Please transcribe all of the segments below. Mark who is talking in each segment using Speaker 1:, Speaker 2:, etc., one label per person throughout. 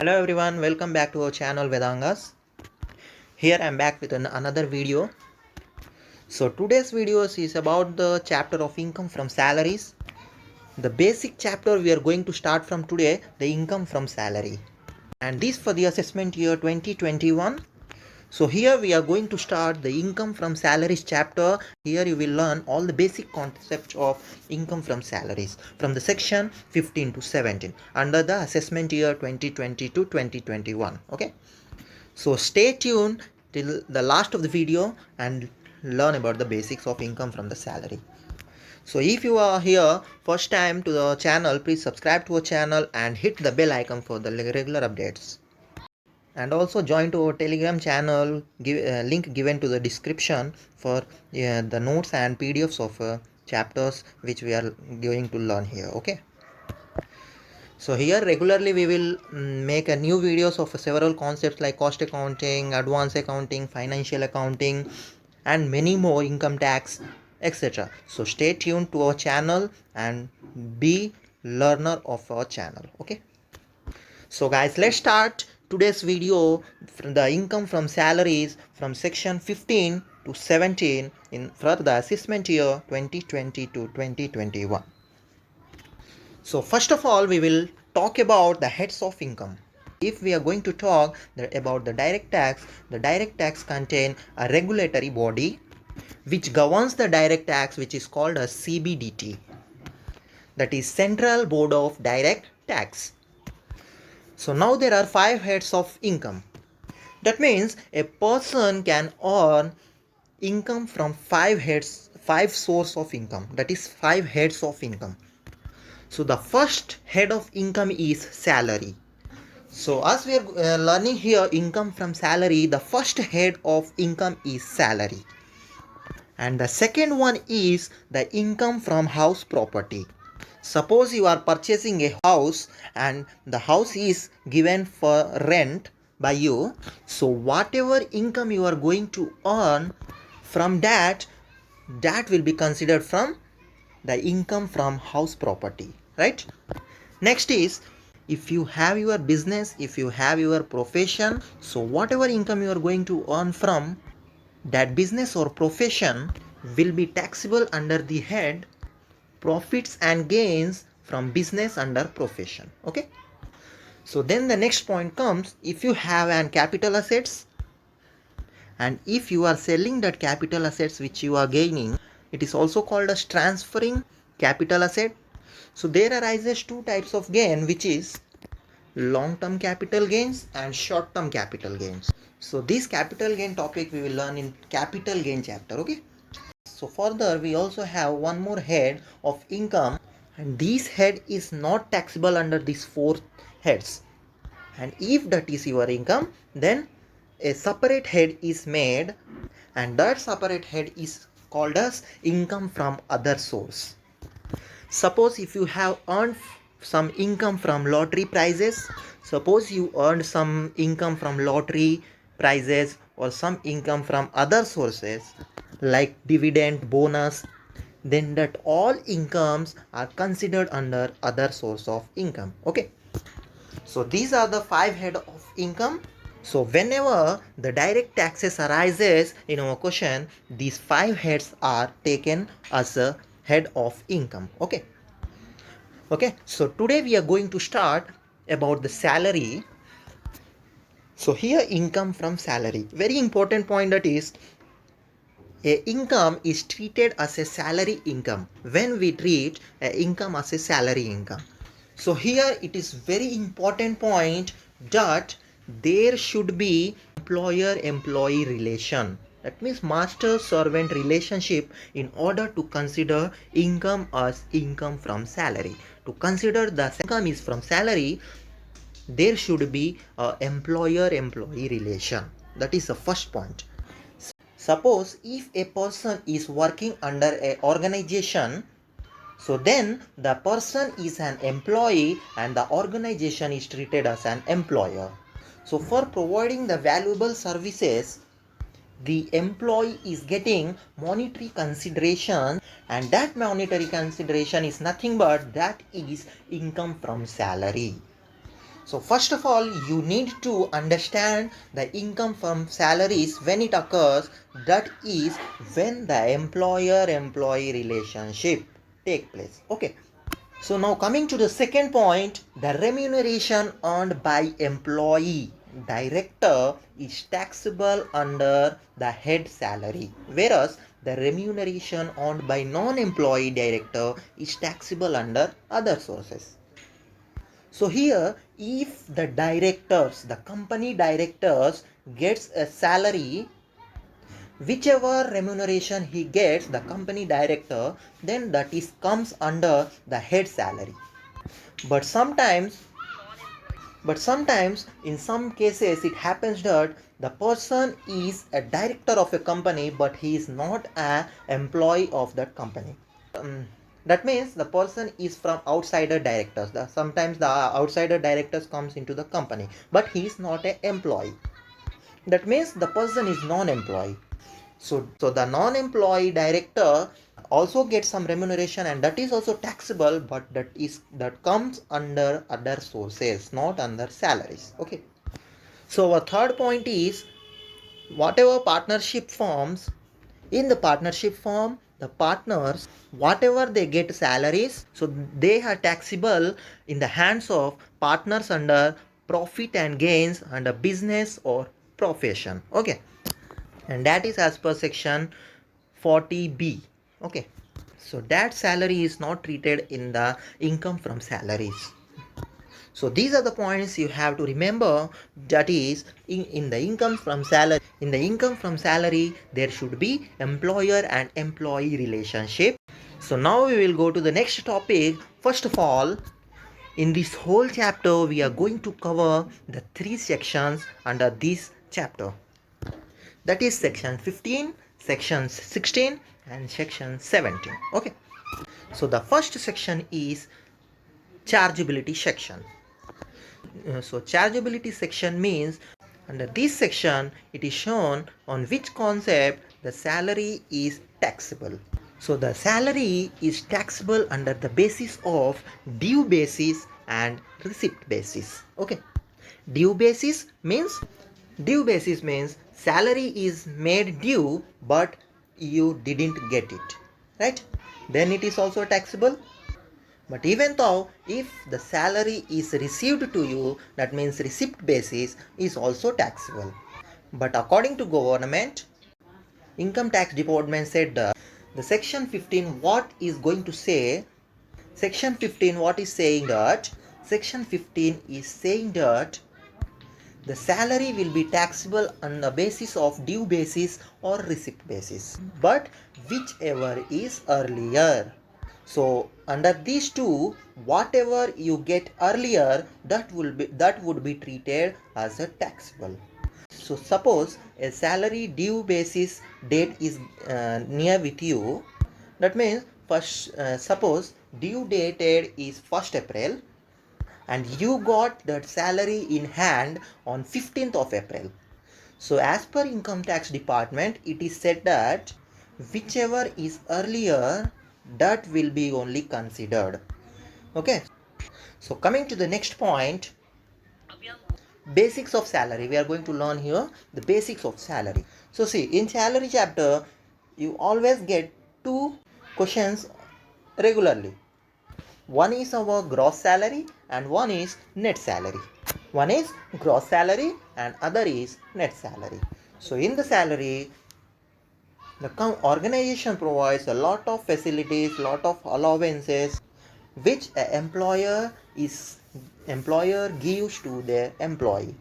Speaker 1: Hello everyone, welcome back to our channel Vedangas. Here I am back with another video. So today's video is about the chapter of income from salaries. The basic chapter we are going to start from today, the income from salary. And this for the assessment year 2021. So here we are going to start the income from salaries chapter. Here you will learn all the basic concepts of income from salaries from the section 15 to 17 under the assessment year 2020 to 2021. Okay. So stay tuned till the last of the video and learn about the basics of income from the salary. So if you are here first time to the channel, please subscribe to our channel and hit the bell icon for the regular updates. And also join to our Telegram channel, link given to the description for the notes and PDFs of chapters which we are going to learn here. Okay. So here regularly we will make a new videos of several concepts like cost accounting, advanced accounting, financial accounting and many more, income tax, etc. So stay tuned to our channel and be learner of our channel. Okay. So guys, let's start today's video from the income from salaries from section 15 to 17 in for the assessment year 2020 to 2021. So first of all, we will talk about the heads of income. If we are going to talk about the direct tax contain a regulatory body which governs the direct tax, which is called a CBDT, that is Central Board of Direct Tax. So now there are 5 heads of income. That means a person can earn income from 5 source of income, that is 5 heads of income. So the first head of income is salary. So as we are learning here income from salary, the first head of income is salary. And the second one is the income from house property. Suppose you are purchasing a house and the house is given for rent by you. So whatever income you are going to earn from that will be considered from the income from house property, right? Next is, if you have your business, if you have your profession, so whatever income you are going to earn from that business or profession will be taxable under the head profits and gains from business under profession. Okay. So then the next point comes, if you have an capital assets and if you are selling that capital assets which you are gaining, it is also called as transferring capital asset. So there arises 2 types of gain, which is long term capital gains and short term capital gains. So this capital gain topic we will learn in capital gain chapter. Okay. So further we also have one more head of income, and this head is not taxable under these 4 heads. And if that is your income, then a separate head is made, and that separate head is called as income from other source. Suppose if you have earned some income from lottery prizes, suppose you earned some income from lottery prizes or some income from other sources like dividend, bonus, then that all incomes are considered under other source of income. Okay. So these are the 5 head of income. So whenever the direct taxes arises in our question, these 5 heads are taken as a head of income. Okay. Okay. So today we are going to start about the salary. So here income from salary. Very important point, that is a income is treated as a salary income when we treat a income as a salary income. So here it is very important point that there should be employer-employee relation. That means master-servant relationship in order to consider income as income from salary. To consider the income is from salary, there should be a employer-employee relation. That is the first point. Suppose if a person is working under an organization, so then the person is an employee and the organization is treated as an employer. So for providing the valuable services, the employee is getting monetary consideration, and that monetary consideration is nothing but that is income from salary. So first of all, you need to understand the income from salaries when it occurs, that is when the employer-employee relationship take place. Okay. So now coming to the second point, the remuneration earned by employee director is taxable under the head salary, whereas the remuneration earned by non-employee director is taxable under other sources. So here, if the directors, the company directors gets a salary, whichever remuneration he gets, the company director, then that is comes under the head salary. But sometimes, in some cases it happens that the person is a director of a company but he is not an employee of that company. That means the person is from outsider directors. Sometimes the outsider directors comes into the company but he is not an employee. That means the person is non-employee. So the non-employee director also gets some remuneration, and that is also taxable, but that comes under other sources, not under salaries. Okay. So our third point is, whatever partnership forms, in the partnership form, the partners, whatever they get salaries, so they are taxable in the hands of partners under profit and gains under business or profession. Okay. And that is as per section 40B. Okay. So that salary is not treated in the income from salaries. So these are the points you have to remember, that is in the income from salary. In the income from salary, there should be employer and employee relationship. So now we will go to the next topic. First of all, in this whole chapter, we are going to cover the 3 sections under this chapter. That is section 15, section 16 and section 17. Okay. So the first section is chargeability section. So chargeability section means, under this section it is shown on which concept the salary is taxable. So the salary is taxable under the basis of due basis and receipt basis. Okay. Due basis means salary is made due but you didn't get it, right? Then it is also taxable. But even though if the salary is received to you, that means receipt basis is also taxable. But according to government, income tax department said that the section 15 what is going to say, section 15 what is saying that, section 15 is saying that the salary will be taxable on the basis of due basis or receipt basis, but whichever is earlier. So under these two, whatever you get earlier, that would be treated as a taxable. So suppose a salary due basis date is near with you. That means first suppose due dated is 1st April and you got that salary in hand on 15th of April. So as per income tax department, it is said that whichever is earlier, that will be only considered. Okay. So coming to the next point, basics of salary. We are going to learn here the basics of salary. So see, in salary chapter, you always get 2 questions regularly. One is our gross salary and one is net salary. One is gross salary and other is net salary. So in the salary, the organization provides a lot of facilities, lot of allowances, which an employer gives to their employee.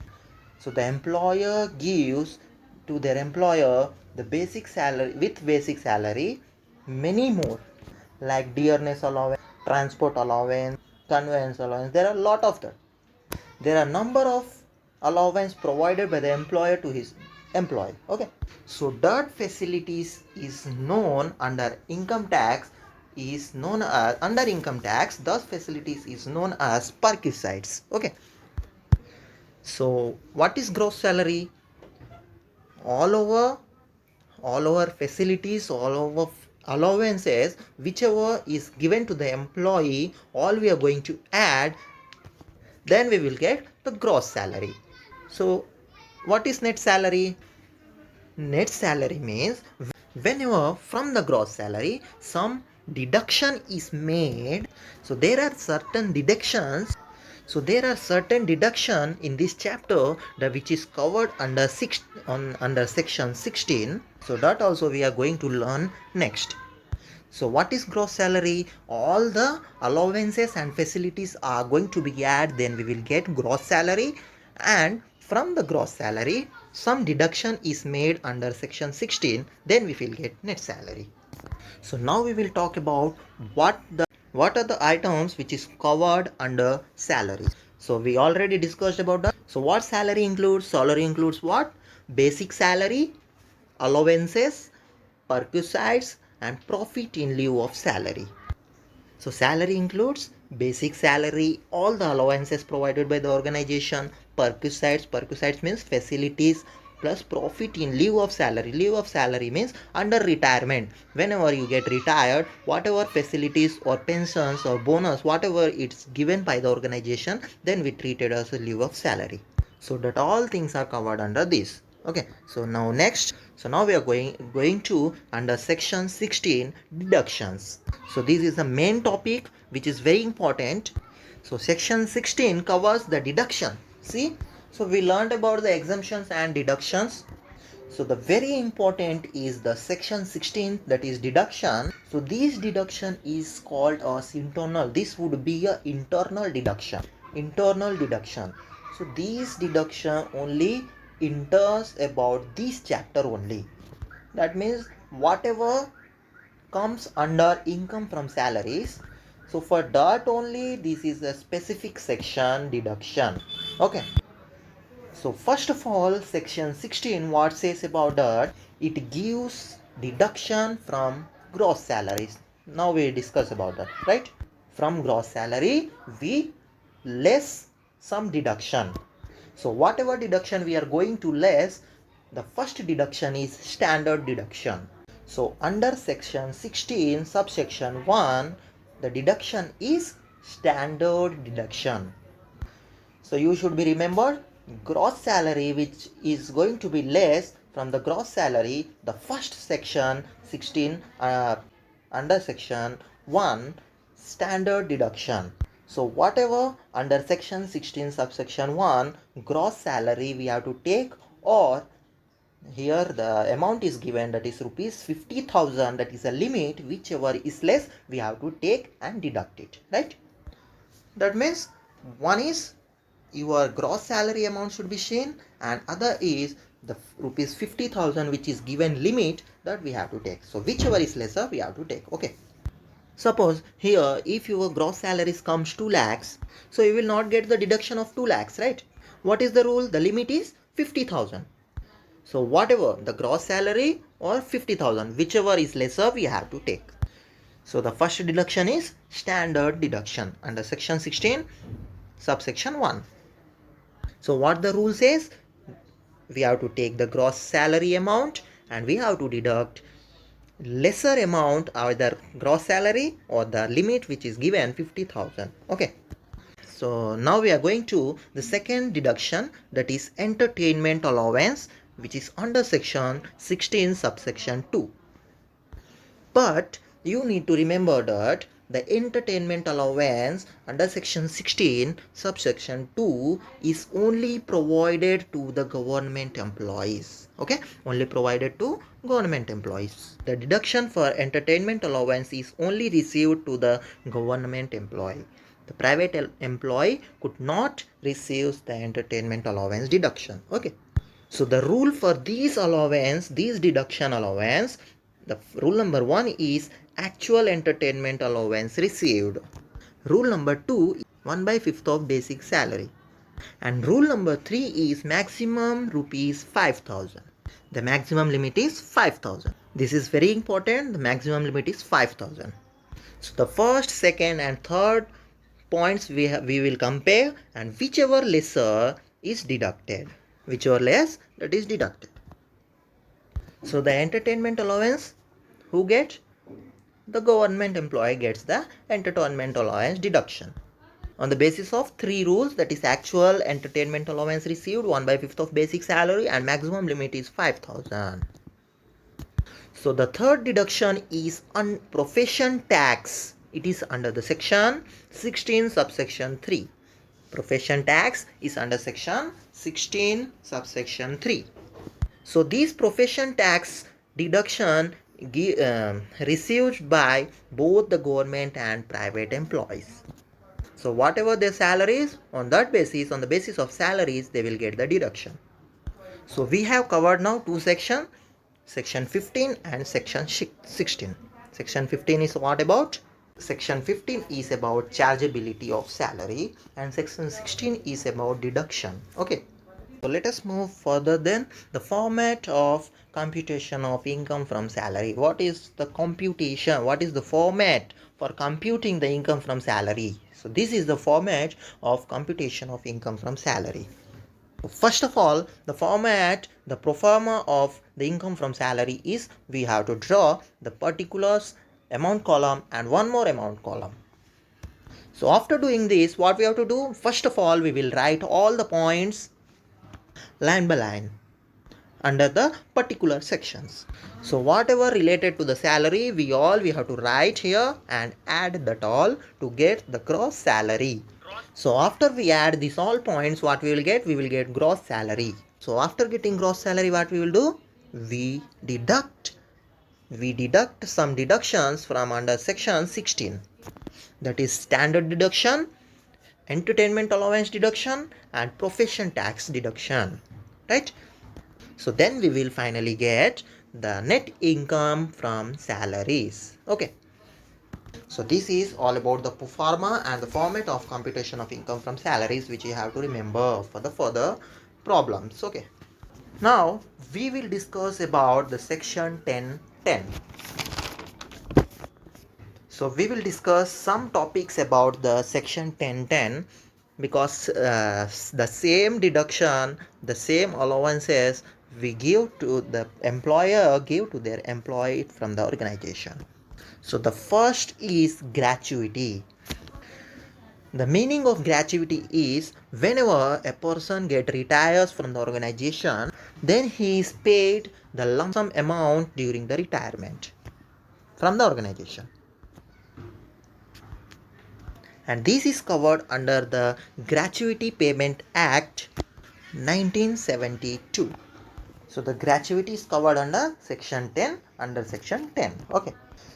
Speaker 1: So the employer gives to their employer the basic salary, with basic salary, many more, like dearness allowance, transport allowance, conveyance allowance. There are a lot of that. There are number of allowance provided by the employer to his employee. Okay. So that facilities is known under income tax, is known as, under income tax, those facilities is known as perquisites. Okay. So what is gross salary? All over facilities, all over allowances, whichever is given to the employee, all we are going to add, then we will get the the gross salary. So what is net salary? Net salary means whenever from the gross salary some deduction is made. So there are certain deductions. So there are certain deduction in this chapter that which is covered under under section 16. So that also we are going to learn next. So what is gross salary? All the allowances and facilities are going to be added, then we will get gross salary, and from the gross salary some deduction is made under section 16, then we will get net salary. So now we will talk about what are the items which is covered under salary. So we already discussed about that. So what salary includes? Salary includes what? Basic salary, allowances, perquisites, and profit in lieu of salary. So salary includes basic salary, all the allowances provided by the organization, perquisites means facilities, plus profit in lieu of salary. Lieu of salary means under retirement. Whenever you get retired, whatever facilities or pensions or bonus, whatever it's given by the organization, then we treat it as a lieu of salary. So that all things are covered under this. Okay, so now next, so now we are going to under section 16, deductions. So this is the main topic which is very important. So section 16 covers the deduction. See, so we learned about the exemptions and deductions. So the very important is the section 16, that is deduction. So this deduction is called as internal. This would be a internal deduction. Internal deduction. So these deduction only enters about this chapter only. That means whatever comes under income from salaries, so for that only this is a specific section deduction. Okay. So first of all, section 16 what says about that? It gives deduction from gross salaries. Now we discuss about that, right? From gross salary we less some deduction. So whatever deduction we are going to less, the first deduction is standard deduction. So under section 16 subsection 1, the deduction is standard deduction. So you should be remembered, gross salary which is going to be less from the gross salary, the first section 16 under section 1, standard deduction. So whatever under section 16 subsection 1 gross salary we have to take, or here the amount is given, that is rupees 50,000, that is a limit, whichever is less we have to take and deduct it, right? That means one is your gross salary amount should be shown, and other is the rupees 50,000 which is given limit that we have to take. So whichever is lesser we have to take. Okay. Suppose here if your gross salaries comes 2 lakhs, so you will not get the deduction of 2 lakhs, right? What is the rule? The limit is 50,000. So whatever the gross salary or 50,000, whichever is lesser we have to take. So the first deduction is standard deduction under section 16 subsection 1. So what the rule says? We have to take the gross salary amount and we have to deduct lesser amount, either gross salary or the limit which is given 50,000. Okay. So now we are going to the second deduction, that is entertainment allowance, which is under section 16 subsection 2. But you need to remember that the entertainment allowance under section 16 subsection 2 is only provided to the government employees. Okay, only provided to government employees. The deduction for entertainment allowance is only received to the government employee. The private employee could not receive the entertainment allowance deduction. Okay. So the rule for these allowance, these deduction allowance, the rule number 1 is actual entertainment allowance received. Rule number 2, 1/5 of basic salary. And rule number 3 is maximum rupees 5,000. The maximum limit is 5,000. This is very important. The maximum limit is 5,000. So the first, second and third points we will compare, and whichever lesser is deducted. Whichever less, that is deducted. So the entertainment allowance, who gets? The government employee gets the entertainment allowance deduction. on the basis of three rules, that is actual entertainment allowance received 1/5 of basic salary and maximum limit is 5,000. So the third deduction is profession tax. It is under the section 16 subsection 3. Profession tax is under section 16 subsection 3. So this profession tax deduction received by both the government and private employees. So whatever their salaries, on that basis, on the basis of salaries, they will get the deduction. So we have covered now two sections, section 15 and section 16. Section 15 is what about? Section 15 is about chargeability of salary and section 16 is about deduction. Okay. So let us move further then. The format of computation of income from salary. What is the computation? What is the format for computing the income from salary? So this is the format of computation of income from salary. First of all, the format, the pro forma of the income from salary is we have to draw the particulars amount column and one more amount column. So after doing this, what we have to do? First of all, we will write all the points line by line under the particular sections. So whatever related to the salary, we have to write here and add that all to get the gross salary. So after we add these all points, what we will get? We will get gross salary. So after getting gross salary, what we will do? We deduct some deductions from under section 16. That is standard deduction, entertainment allowance deduction and profession tax deduction. Right? So then we will finally get the net income from salaries. Okay. So this is all about the pro forma and the format of computation of income from salaries, which you have to remember for the further problems. Okay. Now we will discuss about the section 10.10. So we will discuss some topics about the section 10.10 because the same deduction, the same allowances we give to the employer give to their employee from the organization. So the first is gratuity. The meaning of gratuity is whenever a person retires from the organization, then he is paid the lump sum amount during the retirement from the organization. And this is covered under the Gratuity Payment Act 1972. So the gratuity is covered under section 10, under section 10. Okay.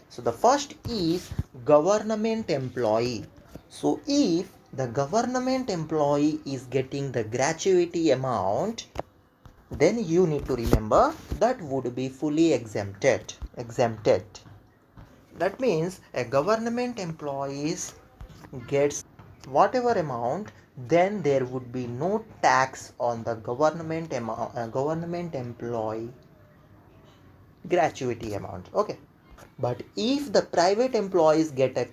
Speaker 1: So the first is government employee. So if the government employee is getting the gratuity amount, then you need to remember that would be fully exempted. That means a government employee gets whatever amount, then there would be no tax on the government employee gratuity amount. Okay. But if the private employees get a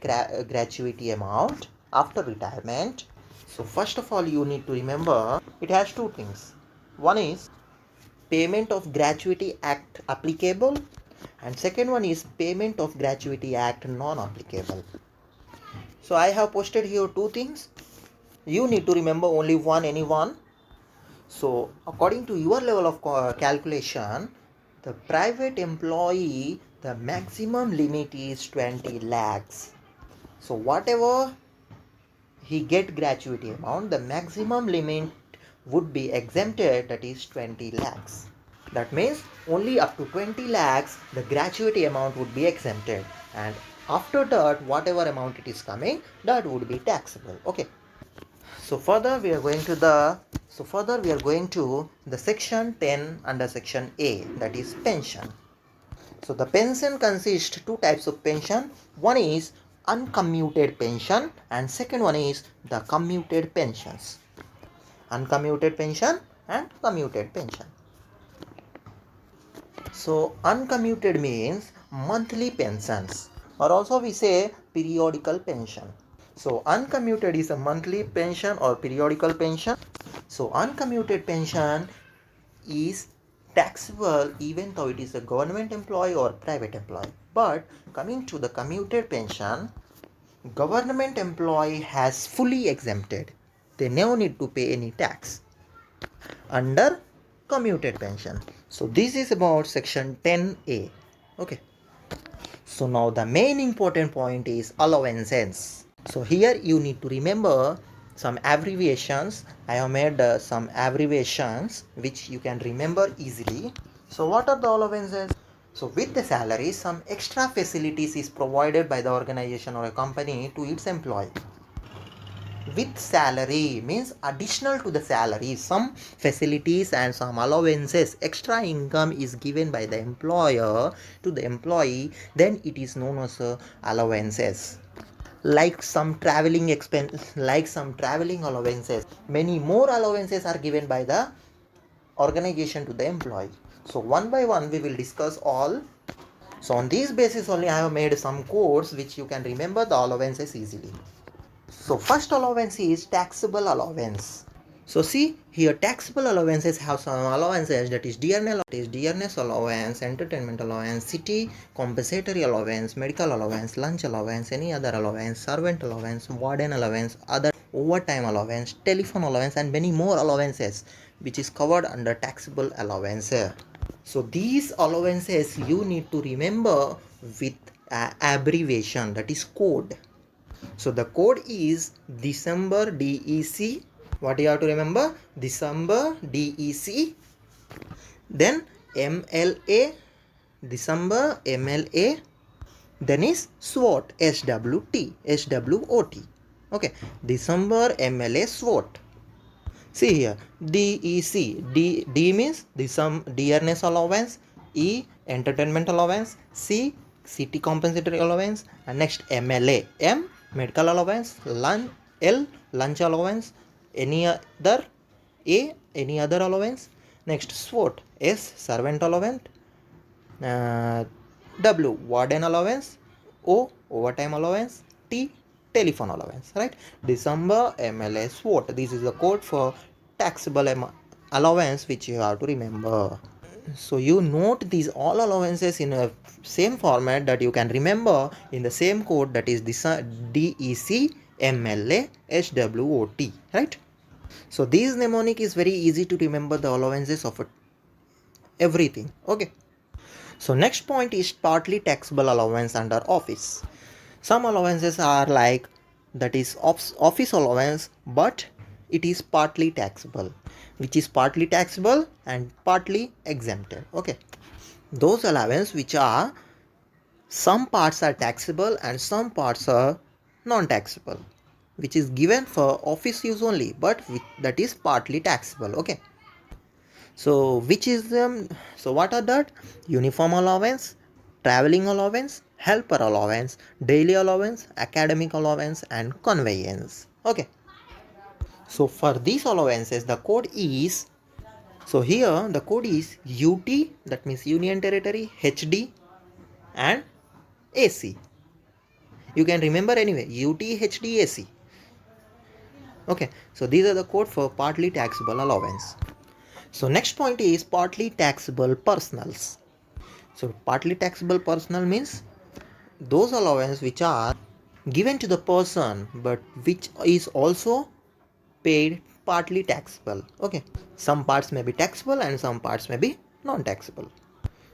Speaker 1: gratuity amount after retirement, so first of all you need to remember it has two things. One is payment of gratuity act applicable and second one is payment of gratuity act non-applicable. So I have posted here two things. You need to remember only any one. So according to your level of calculation, the private employee, the maximum limit is 20 lakhs. So whatever he get gratuity amount, the maximum limit would be exempted, that is 20 lakhs. That means only up to 20 lakhs the gratuity amount would be exempted, and after that whatever amount it is coming, that would be taxable. Okay. So further we are going to the section 10 under section A, that is pension. So the pension consists two types of pension. One is uncommuted pension and second one is the commuted pensions. Uncommuted pension and commuted pension. So uncommuted means monthly pensions, or also we say periodical pension. So uncommuted is a monthly pension or periodical pension. So uncommuted pension is taxable even though it is a government employee or private employee. But coming to the commuted pension, government employee has fully exempted. They never need to pay any tax under commuted pension. So this is about section 10A. Okay. So now the main important point is allowances. So here you need to remember some abbreviations. I have made some abbreviations which you can remember easily. So what are the allowances? So with the salary, some extra facilities is provided by the organization or a company to its employee. With salary means additional to the salary, some facilities and some allowances, extra income is given by the employer to the employee, then it is known as allowances. Like some traveling expense, like some traveling allowances, many more allowances are given by the organization to the employee. So one by one we will discuss all. So on this basis only I have made some codes which you can remember the allowances easily. So first allowance is taxable allowance. So see here taxable allowances have some allowances, that is dearness allowance, entertainment allowance, city compensatory allowance, medical allowance, lunch allowance, any other allowance, servant allowance, warden allowance, other overtime allowance, telephone allowance and many more allowances which is covered under taxable allowance. So these allowances you need to remember with abbreviation, that is code. So the code is December DEC. What you have to remember? December DEC. Then MLA. December MLA. Then is SWOT. SWT. SWOT. Okay. December MLA SWOT. See here. DEC. D means dearness allowance. E entertainment allowance. C city compensatory allowance. And next MLA. M medical allowance. L lunch allowance. Any other. A any other allowance. Next SWOT. S servant allowance. Uh, W warden allowance. O overtime allowance. T telephone allowance, right? December MLA SWOT. This is the code for taxable allowance which you have to remember. So you note these all allowances in a same format that you can remember in the same code, that is this DEC MLA SWOT, right? So this mnemonic is very easy to remember the allowances of everything. Okay. So next point is partly taxable allowance under office. Some allowances are like, that is office allowance, but it is partly taxable, which is partly taxable and partly exempted. Okay. Those allowance which are some parts are taxable and some parts are non-taxable, which is given for office use only, but that is partly taxable. Okay. So which is them? So what are that? Uniform allowance, traveling allowance, helper allowance, daily allowance, academic allowance, and conveyance. Okay. So for these allowances, the code is, so here the code is UT, that means Union Territory, HD, and AC. You can remember anyway, UT, HD, AC. Okay. So these are the code for partly taxable allowance. So next point is partly taxable personals. So partly taxable personal means those allowance which are given to the person but which is also paid partly taxable. Okay. Some parts may be taxable and some parts may be non-taxable.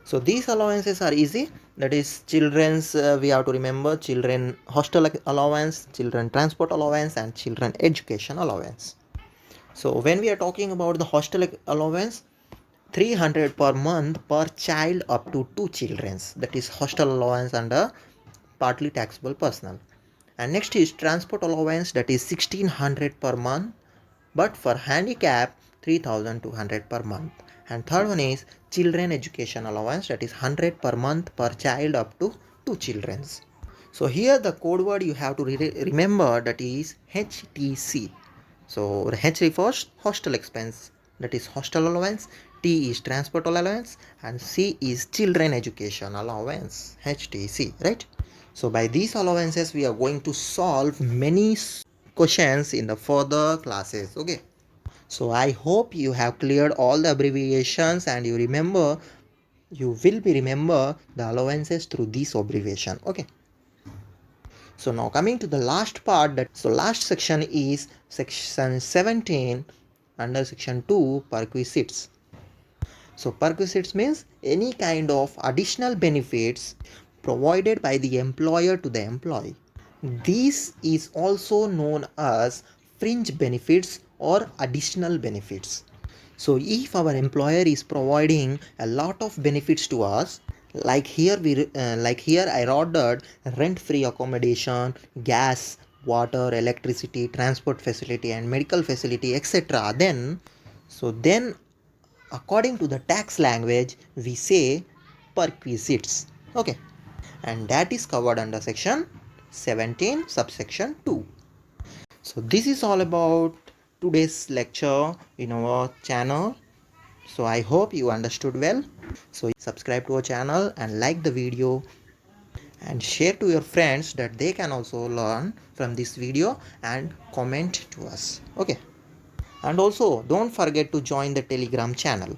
Speaker 1: So these allowances are easy. That is children's, we have to remember children hostel allowance, children transport allowance and children education allowance. So when we are talking about the hostel allowance, 300 per month per child up to 2 children, that is hostel allowance under partly taxable personal. And next is transport allowance, that is 1600 per month, but for handicap 3200 per month. And third one is children education allowance, that is 100 per month per child up to 2 children. So here the code word you have to remember, that is HTC. So H refers hostel expense, that is hostel allowance, T is transport allowance, and C is children education allowance, HTC, right? So by these allowances we are going to solve many questions in the further classes. Okay. So I hope you have cleared all the abbreviations and you will be remember the allowances through this abbreviation. Okay. So now coming to the last part, last section is section 17 under section 2 perquisites. So perquisites means any kind of additional benefits provided by the employer to the employee. This is also known as fringe benefits or additional benefits. So if our employer is providing a lot of benefits to us, like here I ordered rent free accommodation, gas, water, electricity, transport facility and medical facility, etc. Then according to the tax language we say perquisites. Okay, and that is covered under section 17 subsection 2. So this is all about today's lecture in our channel. So I hope you understood well. So subscribe to our channel and like the video and share to your friends that they can also learn from this video and comment to us. Okay, and also don't forget to join the Telegram channel.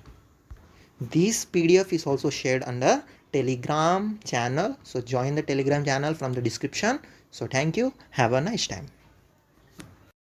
Speaker 1: This PDF is also shared under Telegram channel. So join the Telegram channel from the description. So thank you. Have a nice time.